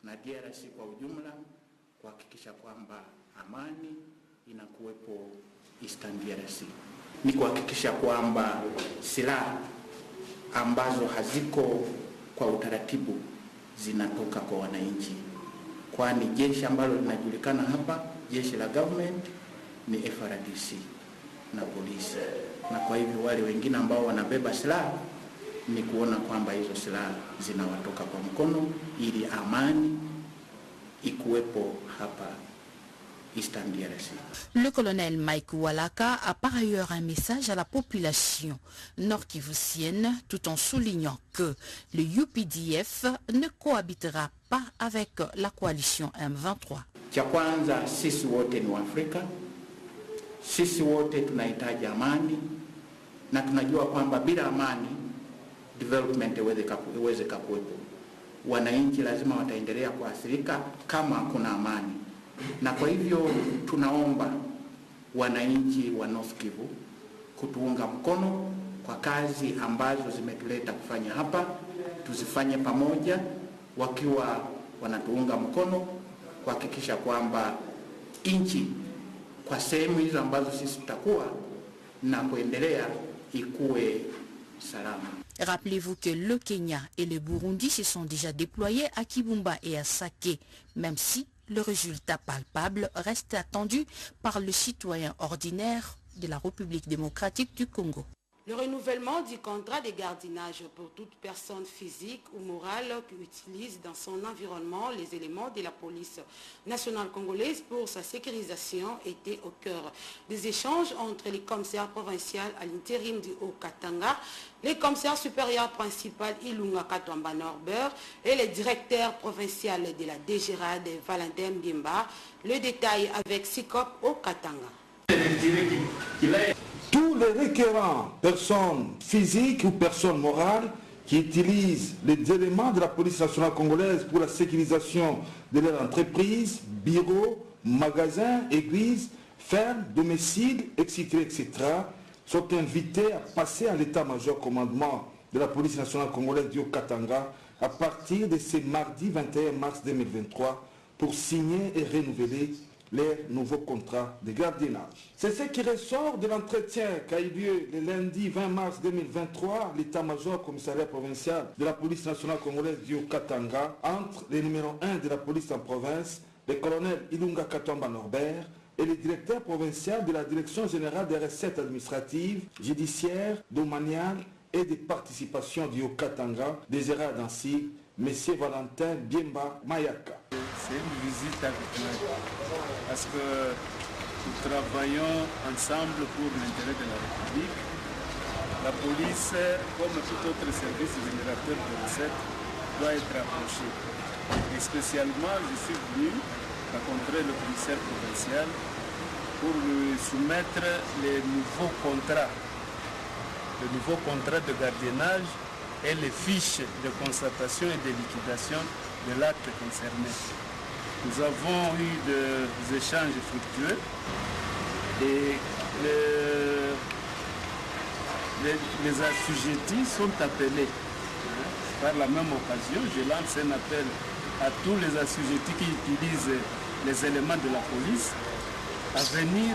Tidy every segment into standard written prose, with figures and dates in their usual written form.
na DRC kwa ujumla kuhakikisha kwamba amani inakuwepo Eastern DRC. Ni kuhakikisha kwamba silaha ambazo haziko kwa utaratibu zinatoka kwa wananchi, kwani jeshi ambalo linajulikana hapa, jeshi la government, ni FARDC na polisi, na kwa hivyo wale wengine ambao wanabeba silaha ni kuona kwamba hizo silaha zinawatoka kwa mkono ili amani ikuwepo hapa Eastern DRC. Le colonel Mike Walaka a par ailleurs un message à la population nord-kivusienne tout en soulignant que le UPDF ne cohabitera pas avec la coalition M23. Cha kwanza, sisi wote ni Waafrika, sisi wote tunahitaji amani, na tunajua kwamba bila amani development iweze kuwepo. Wananchi lazima wataendelea kuathirika kama hakuna amani. Na kwa hivyo tunaomba wananchi wa North Kivu kutuunga mkono kwa kazi ambazo zimetuleta kufanya hapa, tuzifanye pamoja, wakiwa wanatuunga mkono kuhakikisha kwamba nchi kwa sehemu hizo ambazo sisi tutakuwa na kuendelea ikuwe salama. Rappelez-vous que le Kenya et le Burundi se sont déjà déployés à Kibumba et à Sake, même si le résultat palpable reste attendu par le citoyen ordinaire de la République démocratique du Congo. Le renouvellement du contrat de gardiennage pour toute personne physique ou morale qui utilise dans son environnement les éléments de la police nationale congolaise pour sa sécurisation était au cœur des échanges entre les commissaires provinciaux à l'intérim du Haut-Katanga, les commissaires supérieurs principal Ilunga Katwamba Norbert et le directeur provincial de la DGRAD Valentin Mbimba. Le détail avec SICOP Haut-Katanga. Tous les requérants, personnes physiques ou personnes morales, qui utilisent les éléments de la police nationale congolaise pour la sécurisation de leur entreprise, bureaux, magasins, églises, fermes, domiciles, etc., sont invités à passer à l'état-major commandement de la police nationale congolaise du Haut-Katanga à partir de ce mardi 21 mars 2023 pour signer et renouveler les nouveaux contrats de gardiennage. C'est ce qui ressort de l'entretien qui a eu lieu le lundi 20 mars 2023 l'état-major commissariat provincial de la police nationale congolaise du Haut-Katanga entre le numéro 1 de la police en province, le colonel Ilunga Katwamba Norbert, et le directeur provincial de la direction générale des recettes administratives, judiciaires, domaniales et de participation du Haut-Katanga, désiré d'Annecy, M. Valentin Mbimba Mayaka. C'est une visite habituelle parce que nous travaillons ensemble pour l'intérêt de la République. La police, comme tout autre service générateur de recettes, doit être approchée. Et spécialement, je suis venu rencontrer le commissaire provincial pour lui soumettre les nouveaux contrats. Le nouveau contrat de gardiennage et les fiches de constatation et de liquidation de l'acte concerné. Nous avons eu des échanges fructueux et les assujettis sont appelés. Par la même occasion, je lance un appel à tous les assujettis qui utilisent les éléments de la police à venir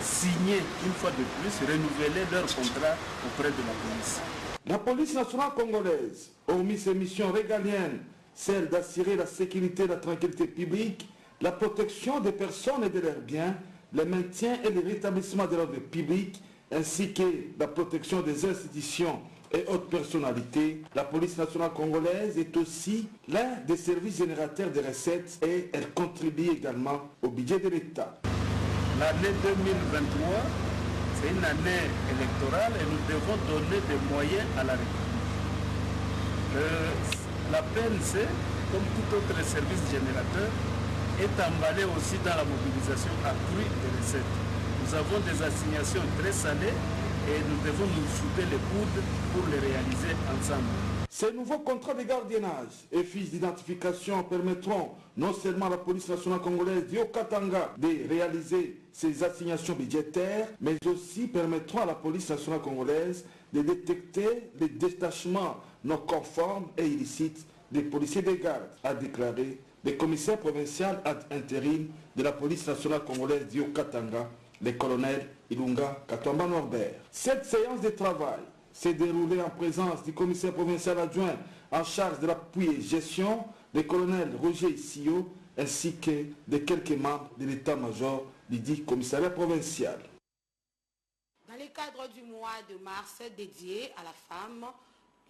signer une fois de plus, renouveler leur contrat auprès de la police. La police nationale congolaise, hormis ses missions régaliennes, celle d'assurer la sécurité et la tranquillité publique, la protection des personnes et de leurs biens, le maintien et le rétablissement de l'ordre public, ainsi que la protection des institutions et autres personnalités, la police nationale congolaise est aussi l'un des services générateurs de recettes et elle contribue également au budget de l'État. L'année 2023, c'est une année électorale et nous devons donner des moyens à la République. La PNC, comme tout autre service générateur, est emballée aussi dans la mobilisation accrue des recettes. Nous avons des assignations très salées et nous devons nous souder les coudes pour les réaliser ensemble. Ces nouveaux contrats de gardiennage et fiches d'identification permettront non seulement à la police nationale congolaise du Haut-Katanga de réaliser ses assignations budgétaires, mais aussi permettront à la police nationale congolaise de détecter les détachements non conformes et illicites des policiers de garde, a déclaré le commissaire provincial ad intérim de la police nationale congolaise d'Io-Katanga, le colonel Ilunga Katwamba Norbert. Cette séance de travail s'est déroulée en présence du commissaire provincial adjoint en charge de l'appui et gestion, le colonel Roger Sio, ainsi que de quelques membres de l'état-major du dit commissariat provincial. Dans le cadre du mois de mars dédié à la femme,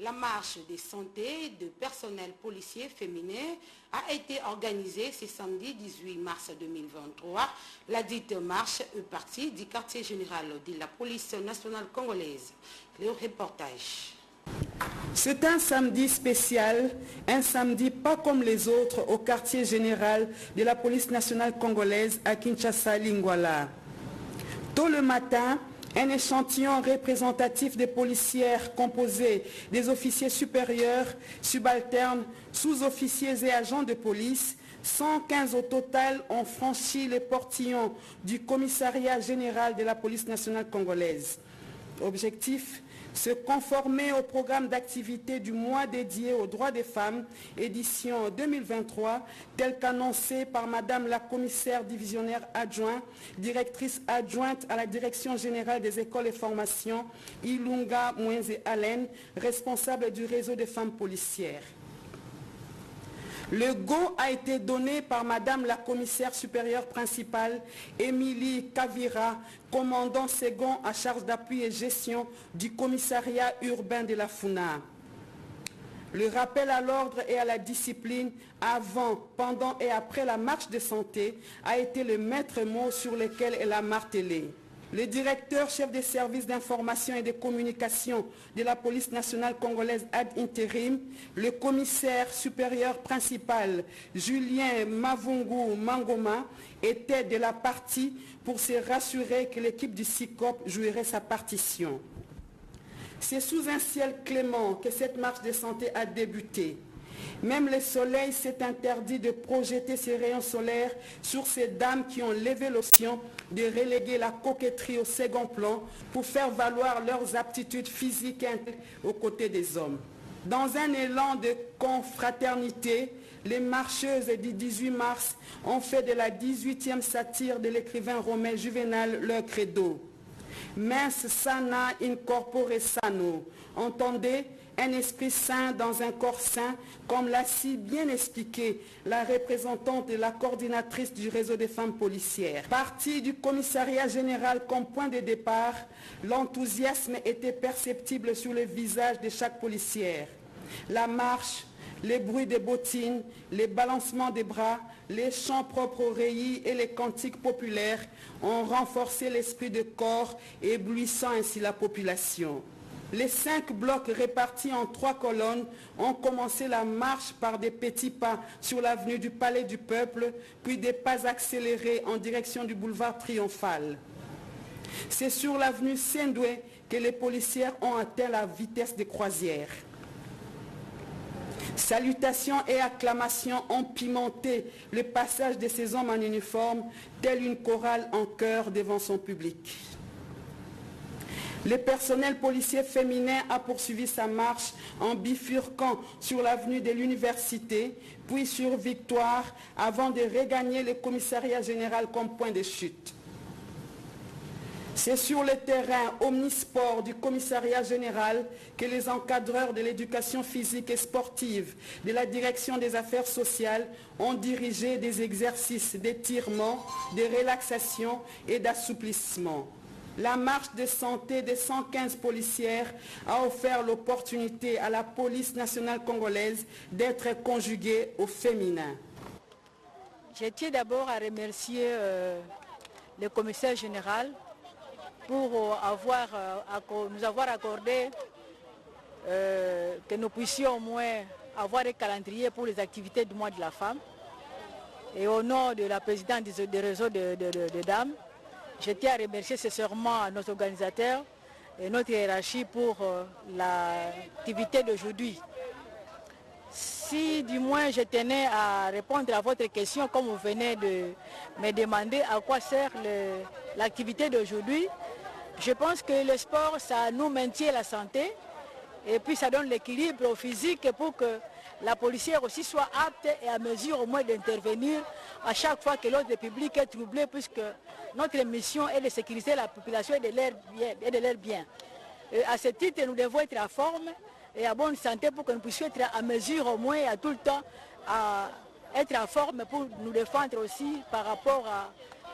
la marche des santé de personnel policier féminin a été organisée ce samedi 18 mars 2023. La dite marche est partie du quartier général de la police nationale congolaise. Le reportage. C'est un samedi spécial, un samedi pas comme les autres au quartier général de la police nationale congolaise à Kinshasa, Lingwala. Tôt le matin, un échantillon représentatif des policières composé des officiers supérieurs, subalternes, sous-officiers et agents de police, 115 au total ont franchi les portillons du commissariat général de la police nationale congolaise. Objectif, se conformer au programme d'activité du mois dédié aux droits des femmes, édition 2023, tel qu'annoncé par Madame la commissaire divisionnaire adjointe, directrice adjointe à la direction générale des écoles et formations, Ilunga Mwenze Allen, responsable du réseau des femmes policières. Le go a été donné par Madame la commissaire supérieure principale, Émilie Kavira, commandant second à charge d'appui et gestion du commissariat urbain de la FUNA. Le rappel à l'ordre et à la discipline avant, pendant et après la marche de santé a été le maître mot sur lequel elle a martelé. Le directeur chef des services d'information et de communication de la police nationale congolaise ad intérim, le commissaire supérieur principal Julien Mavungu Mangoma, était de la partie pour se rassurer que l'équipe du SICOP jouerait sa partition. C'est sous un ciel clément que cette marche de santé a débuté. Même le soleil s'est interdit de projeter ses rayons solaires sur ces dames qui ont levé l'option de reléguer la coquetterie au second plan pour faire valoir leurs aptitudes physiques et intellectuelles aux côtés des hommes. Dans un élan de confraternité, les marcheuses du 18 mars ont fait de la 18e satire de l'écrivain romain Juvénal leur credo. Mens sana in corpore sano. Entendez, un esprit sain dans un corps sain, comme l'a si bien expliqué la représentante et la coordinatrice du réseau des femmes policières. Partie du commissariat général comme point de départ, l'enthousiasme était perceptible sur le visage de chaque policière. La marche, les bruits des bottines, les balancements des bras, les chants propres aux rayis et les cantiques populaires ont renforcé l'esprit de corps, éblouissant ainsi la population. Les 5 blocs répartis en 3 colonnes ont commencé la marche par des petits pas sur l'avenue du Palais du Peuple, puis des pas accélérés en direction du boulevard Triomphal. C'est sur l'avenue Sendoué que les policières ont atteint la vitesse de croisière. Salutations et acclamations ont pimenté le passage de ces hommes en uniforme, telle une chorale en chœur devant son public. Le personnel policier féminin a poursuivi sa marche en bifurquant sur l'avenue de l'Université, puis sur Victoire, avant de regagner le commissariat général comme point de chute. C'est sur le terrain omnisport du commissariat général que les encadreurs de l'éducation physique et sportive de la direction des affaires sociales ont dirigé des exercices d'étirement, de relaxation et d'assouplissement. La marche de santé des 115 policières a offert l'opportunité à la police nationale congolaise d'être conjuguée au féminin. Je tiens d'abord à remercier le commissaire général pour nous avoir accordé que nous puissions au moins avoir un calendrier pour les activités du mois de la femme. Et au nom de la présidente des réseaux de dames, je tiens à remercier sincèrement nos organisateurs et notre hiérarchie pour l'activité d'aujourd'hui. Si du moins je tenais à répondre à votre question, comme vous venez de me demander à quoi sert l'activité d'aujourd'hui, je pense que le sport, ça nous maintient la santé et puis ça donne l'équilibre au physique pour que la policière aussi soit apte et à mesure au moins d'intervenir à chaque fois que l'ordre public est troublé, puisque notre mission est de sécuriser la population et de leur bien. Et à ce titre, nous devons être en forme et à bonne santé pour que nous puissions être à mesure au moins à tout le temps à être en forme pour nous défendre aussi par rapport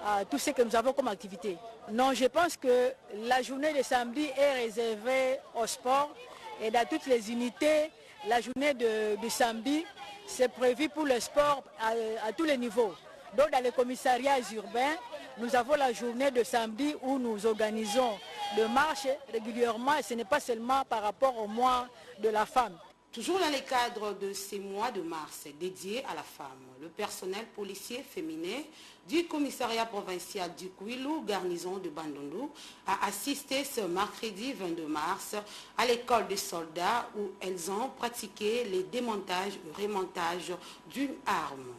à tout ce que nous avons comme activité. Non, je pense que la journée de samedi est réservée au sport et dans toutes les unités, la journée de samedi, c'est prévu pour le sport à tous les niveaux. Donc dans les commissariats urbains, nous avons la journée de samedi où nous organisons des marches régulièrement et ce n'est pas seulement par rapport au mois de la femme. Toujours dans le cadre de ces mois de mars dédiés à la femme, le personnel policier féminin du commissariat provincial du Kouilou, garnison de Bandundu, a assisté ce mercredi 22 mars à l'école des soldats où elles ont pratiqué les démontages et remontages d'une arme.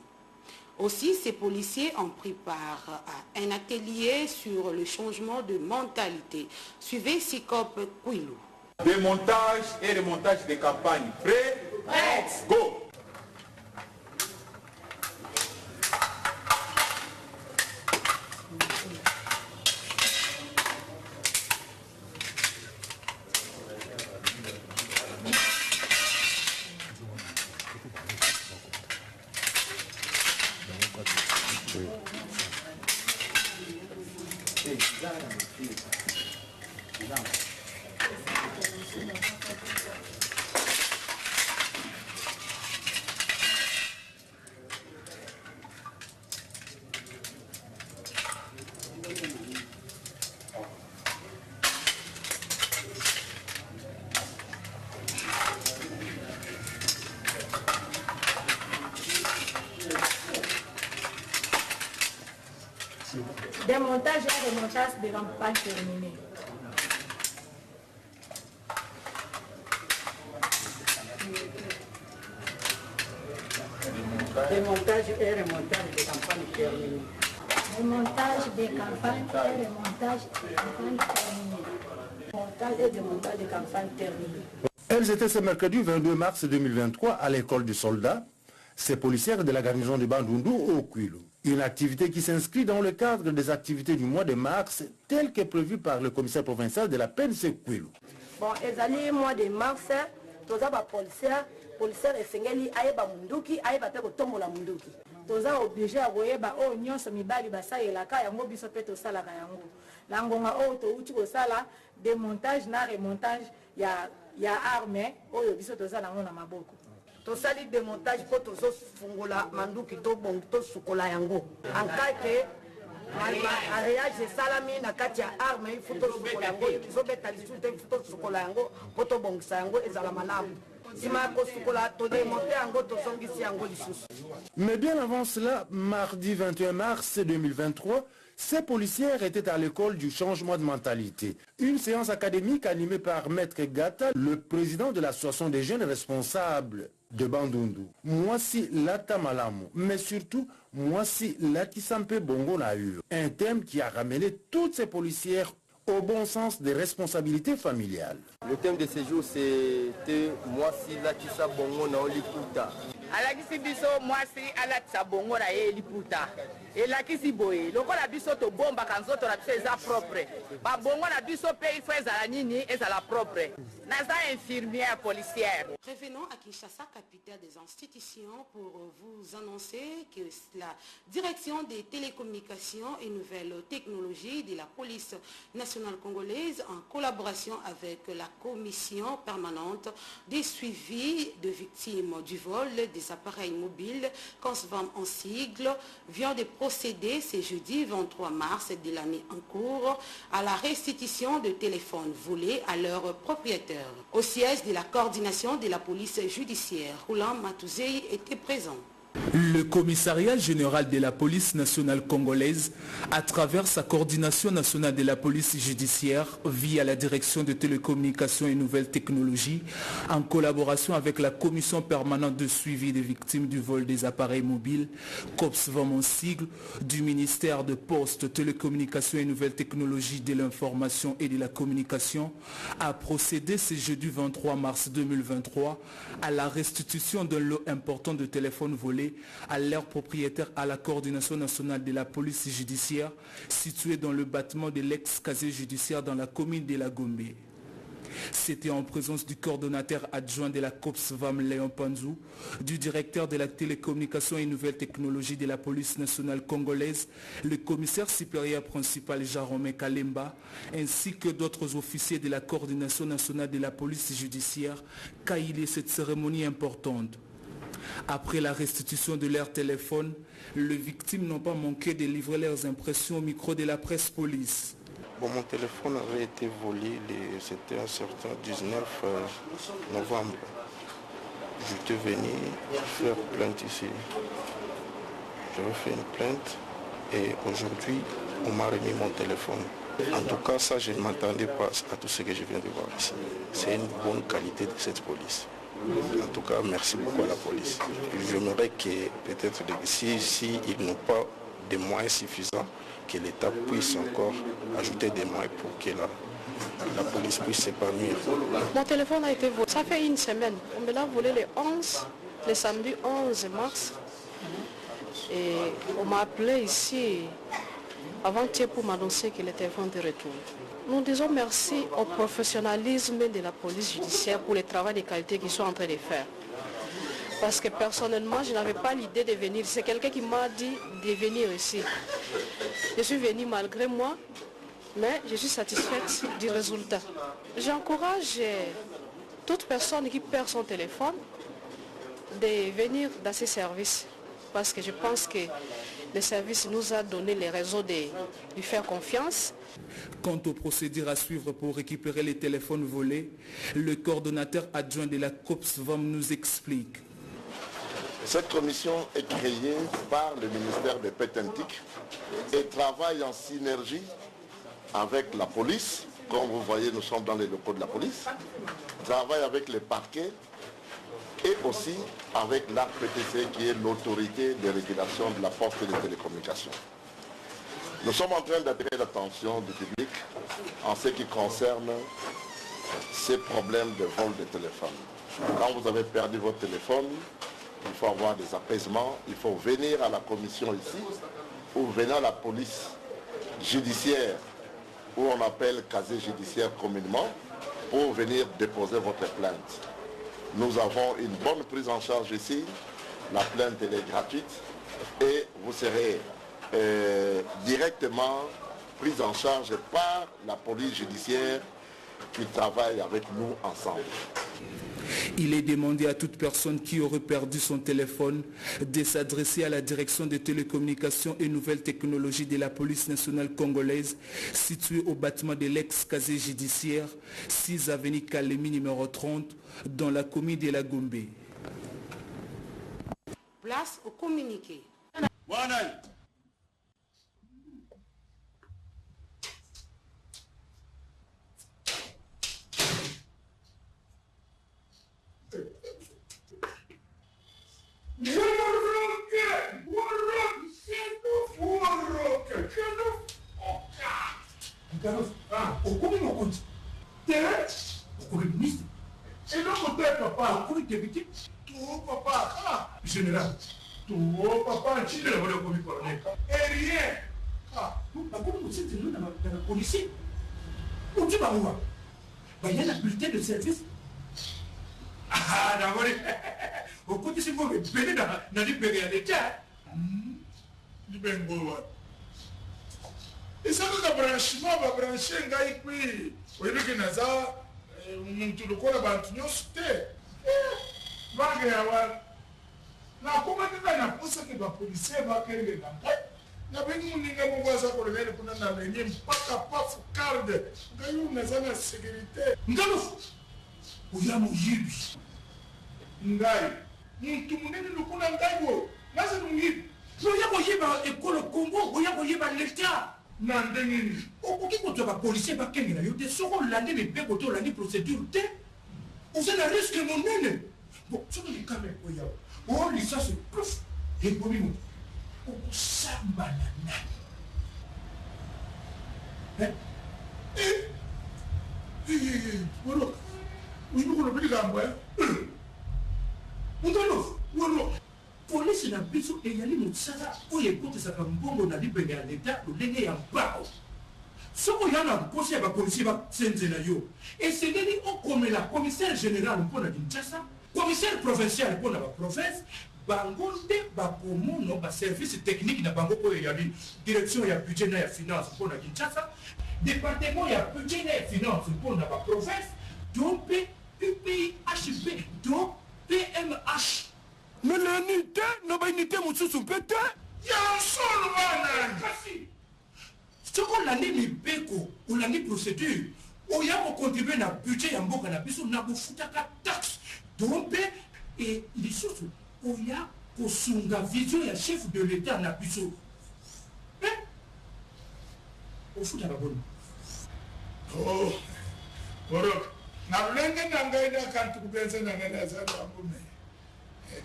Aussi, ces policiers ont pris part à un atelier sur le changement de mentalité. Suivez SICOP Kouilou. Démontage et remontage des campagnes. Prêt? Prêt. Go! Démontage et remontage de campagne terminée. Démontage et remontage de campagne terminée. Démontage des campagnes et remontage de campagne terminée. Montage et démontage de campagne terminée. Elles étaient ce mercredi 22 mars 2023 à l'école du soldat, ces policières de la garnison de Bandundu au Kouilou. Une activité qui s'inscrit dans le cadre des activités du mois de mars, tel que prévu par le commissaire provincial de la PNC Kouilou. Bon, les mois de mars, tous les policiers esengeli ayeba munduki ayeba te kotombola munduki. Toza obligé à koyeba o nyonso mibali basalelaka yango biso pe tosalaka yango. La ngonga o touti kosala démontage na remontage ya arme oyo biso tozala nango na maboko. Tosali démontage po tozofungola manduki to bon to sukola yango. En cas que mariage salami na kati ya arme il faut to sukola yango tozobeta lisusu te il faut to sukola yango po to bongisa yango ezala malamu. Mais bien avant cela, mardi 21 mars 2023, ces policières étaient à l'école du changement de mentalité. Une séance académique animée par Maître Gata, le président de l'association des jeunes responsables de Bandundu. Mwasi Lata Malamu, mais surtout Mwasi Latisampe Bongo Naur. Un thème qui a ramené toutes ces policières au bon sens des responsabilités familiales. Le thème de ce jour, c'était Mwasi Latisa Bongo na Oliputa. Alakisi biso mwasi alatisa bongo na ye liputa. Elakisi boye. Lokola biso to bomba kanzoto na biso eza propre. Ba bongo na biso pe il faut ezala nini ezala propre. Naza infirmière policière. Revenons à Kinshasa, capitale des institutions, pour vous annoncer que la direction des télécommunications et nouvelles technologies de la police nationale congolaise, en collaboration avec la commission permanente des suivis de victimes du vol des appareils mobiles, CONSVAM en sigle, vient de procéder ce jeudi 23 mars de l'année en cours à la restitution de téléphones volés à leurs propriétaires. Au siège de la coordination de la police judiciaire, Roulant Matouzei était présent. Le commissariat général de la police nationale congolaise, à travers sa coordination nationale de la police judiciaire via la direction de télécommunications et nouvelles technologies, en collaboration avec la commission permanente de suivi des victimes du vol des appareils mobiles, COPSVAM en sigle, du ministère de Postes, Télécommunications et Nouvelles Technologies de l'Information et de la Communication, a procédé ce jeudi 23 mars 2023 à la restitution d'un lot important de téléphones volés à leur propriétaire à la coordination nationale de la police judiciaire située dans le bâtiment de l'ex-casier judiciaire dans la commune de la Gombe. C'était en présence du coordonnateur adjoint de la COPSVAM Léon Panzou, du directeur de la télécommunication et nouvelles technologies de la police nationale congolaise, le commissaire supérieur principal Jarome Kalemba, ainsi que d'autres officiers de la coordination nationale de la police judiciaire, qu'a il cette cérémonie importante. Après la restitution de leur téléphone, les victimes n'ont pas manqué de livrer leurs impressions au micro de la presse police. Bon, mon téléphone avait été volé, c'était un certain 19 novembre. J'étais venu faire plainte ici. J'avais fait une plainte et aujourd'hui, on m'a remis mon téléphone. En tout cas, ça, je ne m'attendais pas à tout ce que je viens de voir ici. C'est une bonne qualité de cette police. En tout cas, merci beaucoup à la police. J'aimerais que peut-être si ils n'ont pas de moyens suffisants, que l'État puisse encore ajouter des moyens pour que la police puisse s'épanouir. Mon téléphone a été volé. Ça fait une semaine. On me l'a volé le samedi 11 mars. Et on m'a appelé ici avant-hier pour m'annoncer que le téléphone était retourné. Nous disons merci au professionnalisme de la police judiciaire pour le travail de qualité qu'ils sont en train de faire. Parce que personnellement, je n'avais pas l'idée de venir. C'est quelqu'un qui m'a dit de venir ici. Je suis venue malgré moi, mais je suis satisfaite du résultat. J'encourage toute personne qui perd son téléphone de venir dans ces services. Parce que je pense que le service nous a donné les raisons de lui faire confiance. Quant aux procédures à suivre pour récupérer les téléphones volés, le coordonnateur adjoint de la COPSVAM nous explique. Cette commission est créée par le ministère de Pétentique et travaille en synergie avec la police. Comme vous voyez, nous sommes dans les locaux de la police. Travaille avec les parquets et aussi avec l'ARPTC qui est l'autorité de régulation de la poste et des télécommunications. Nous sommes en train d'attirer l'attention du public en ce qui concerne ces problèmes de vol de téléphone. Quand vous avez perdu votre téléphone, il faut avoir des apaisements, il faut venir à la commission ici, ou venir à la police judiciaire, où on appelle casier judiciaire communément, pour venir déposer votre plainte. Nous avons une bonne prise en charge ici, la plainte elle est gratuite, et vous serez directement prise en charge par la police judiciaire qui travaille avec nous ensemble. Il est demandé à toute personne qui aurait perdu son téléphone de s'adresser à la direction des télécommunications et nouvelles technologies de la police nationale congolaise située au bâtiment de l'ex-casier judiciaire 6 avenue Kalemi numéro 30 dans la commune de la Gombe. Place au communiqué. Général, tout papa, tu ne l'as pas commis colonel. Et rien. Ah, comment vous êtes dans la police? Où tu vas voir? Il y a la bulletin de service. Ah, d'abord, au côté si vous venez dans les pays à l'État, du Bengo. Et ça, le branchement va brancher un gars qui puis, au lieu que Naza, tout le corps va tout sauter. Va avoir. Na kuma nina na posa ke ba police ba kele na mpa na bengi muninga mwaza ko lele kuna na lenye mpaka pafu card ngayu na zana sécurité ngalo uya muyibi ngai muntu munene lukuna ngai wo Congo oya koyeba l'état na ndenge nini okoki kozwa bapolisier bakengela yo te soki olandi mibeko te olandi procédure te oza na risque monene bon soki likama ekoya o licence prof ekomi moto okosamba na nani woloka oyimokolobi likambo wolo polisi na biso eyali mosala oyo ekotesaka mbongo na libenge ya leta lolenge ya mpako soki oya na mposi ya bapolisier basenzela yo esengeli okomela commissaire général mpo na kinshasa commissaire provincial mpo na baprovince bango nde bakomono baservice technique na bango oyo eyali direction ya budget na ya finance mpo na kinshasa département ya budget na ya finance mpo na baprovince to mpe UPHB to PMH. Mais l'unité, non, pas unité, mon sous pété. Il y a un seul man. Ce qu'on a dit, Beko, on a dit procédure. On y a contribué à budget à Mboka, na biso, na bofutaka taxe. Donc, et les choses, on y a kosunga vision ya chef de l'État na biso. Au fout à la bonne. Oh, voilà. Na lenge na ngai na kantu kubenza na nana za ngombe.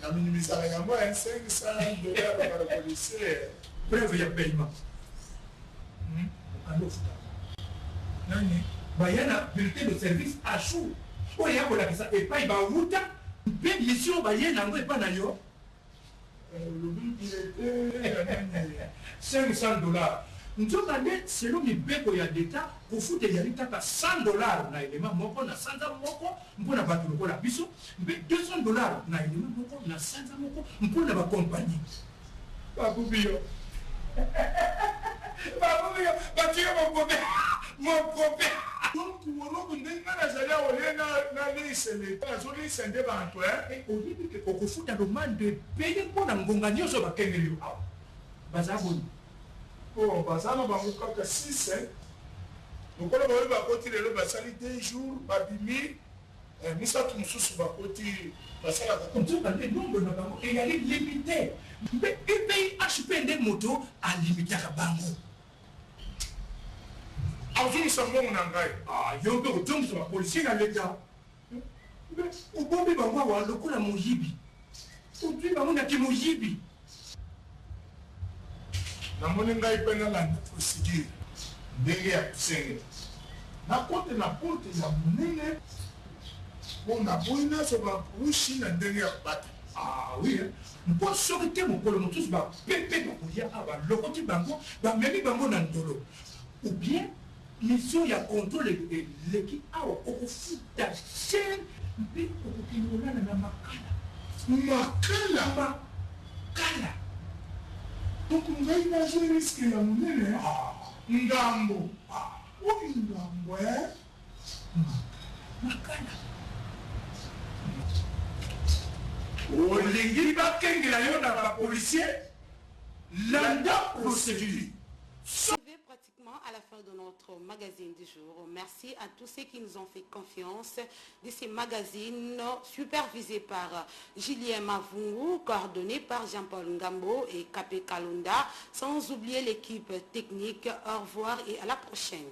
Na minimisaka yango $500 par policier. Preuve ya paiement. Nani? Bayana bulletin de service à jour. Oya ko la kisa et pas ba wuta. Be mission bayana ngo epa na yo. Le but il était $500. Nzokande selon mibeko ya d'État kofuta ya litaka $100 na elema moko na sanza moko mpona bato lokola biso mpe $200 na elema moko na sanza moko mpona bakompagnie babubio batuyo mokope donc woloku ndenge nazali aolie na lise leta azolise nde bantu oyebi ke okofuta demande de paye mpona ngonga nyonso bakengeli yo awa baza boni oh basana bango kaka 6 lokola baoyo bakoti lelo basali 2 jours babimi misatu mosusu bakoti basalaka nzokande nombre na bango eyali limité mpe UPHP nde moto alimitaka bango azongisa mbongo na ngai yo mpe ozongisa bapolisier na leta obombi bango awa lokola moyibi otwi bango naki moyibi namoni ngai mpe nalanda procédure ndenge ya kusengela nakote na porte ya monene mpo naboyi nyonso bapushi na ndenge ya kobata oui mpo soki te mokolo mosusu bapepe bakoya awa balokoti bango bamemi bango na ndolo ou bien mission ya contrôle eleki awa okofuta cher mpe okokingolana na makala donc ngai nazwi riske ya monene ngambo oyo ngambo makala olingi bakengela yo na bapolisier landa procédure. Pratiquement à la fin de notre magazine du jour. Merci à tous ceux qui nous ont fait confiance de ces magazines supervisés par Julien Mavungu, coordonné par Jean-Paul Ngambo et Kapé Kalunda, sans oublier l'équipe technique. Au revoir et à la prochaine.